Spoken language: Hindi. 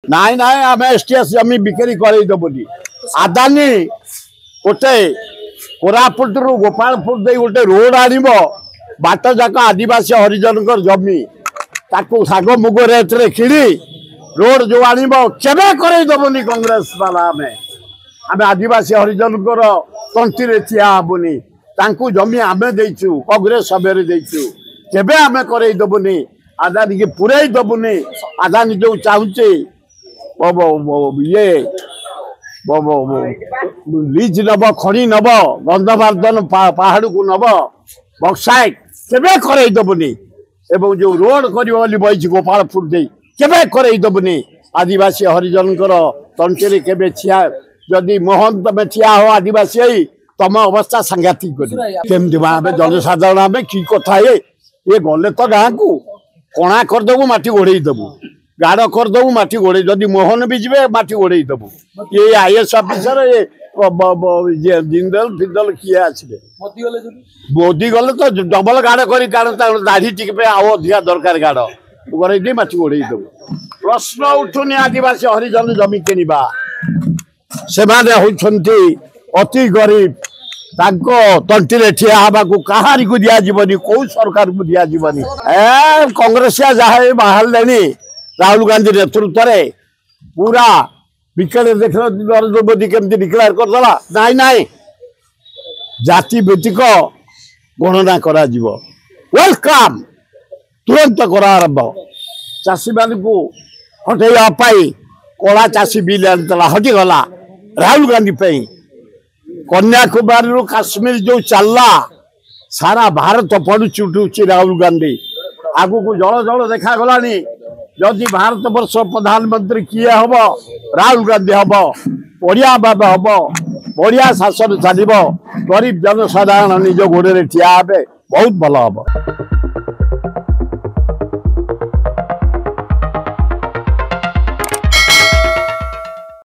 नाई नाई आम एसटीएस जमी बिक्री करदेबुनि आदानी गोटे कोरापुट रु गोपालपुर दे गोटे रोड आनिब बाट जाक आदिवासी हरिजन जमी ताकू साग मुग रेट रे किणी रोड जो आनिब केबे करदेबुनि कांग्रेस वाला आम आदिवासी हरिजन तंटी रे ठिया हेबुनि तांकू जमी आमे देचु कांग्रेस सभ्य देचु केबे आमे करदेबुनि आदानी के पुरई दबुनि आदानी जो चाहूचे ये लीज नब खड़ी नब गंधमार्दन पहाड़ को नब बक्साइट केबे करदेबुनि एवं जो रोड कर बही गोपालपुर दे केबे करदेबुनि आदिवासी हरिजन तंटी केबे ठिया जदि मोहन तमें ठिया हो आदिवासी तम अवस्था सांघातिक कमी जनसाधारण आम कि कथा ये गले तो गाँ को कणा करदेबू माटी गोड़े देबू गाड़ करदेबू माटी गोड़े जदि मोहन भी जी माटी गोड़े देबू ये आईएएस ऑफिसर ये जिंदल फिंदल किए आसबे मोदी गले तो डबल गाड़ कर दाढ़ी टिके आउ अधिका दरकार गाड़ गड़े माटी गोड़े देबू प्रश्न उठुनि आदिवासी हरिजन जमी किणवा से अति गरीब तंटी ठिया हवा कहारी को दिज्वनी कौ सरकार को दिज्वनी कांग्रेसिया जहाँ बाहर राहुल गांधी नेतृत्व में पूरा विकेट देख नरेंद्र मोदी केमती डिक्लेयर करदेला नाई नाई जाति भित्तिक गणना करा वेलकम तुरंत करारंभ चाषी मान को हटेवाई कला चाषी बिल आनीला हटिगला राहुल गांधी कन्याकुमारी रू काश्मीर जो चलला सारा भारत पड़ुची उठुची राहुल गांधी आगु को जल जल देखा गलानी जदि भारत वर्ष प्रधानमंत्री किए हम राहुल गांधी हम बढ़िया भाव हम बढ़िया शासन चलो गरीब जनसाधारण निज गोड़े ठिया बहुत भल हम।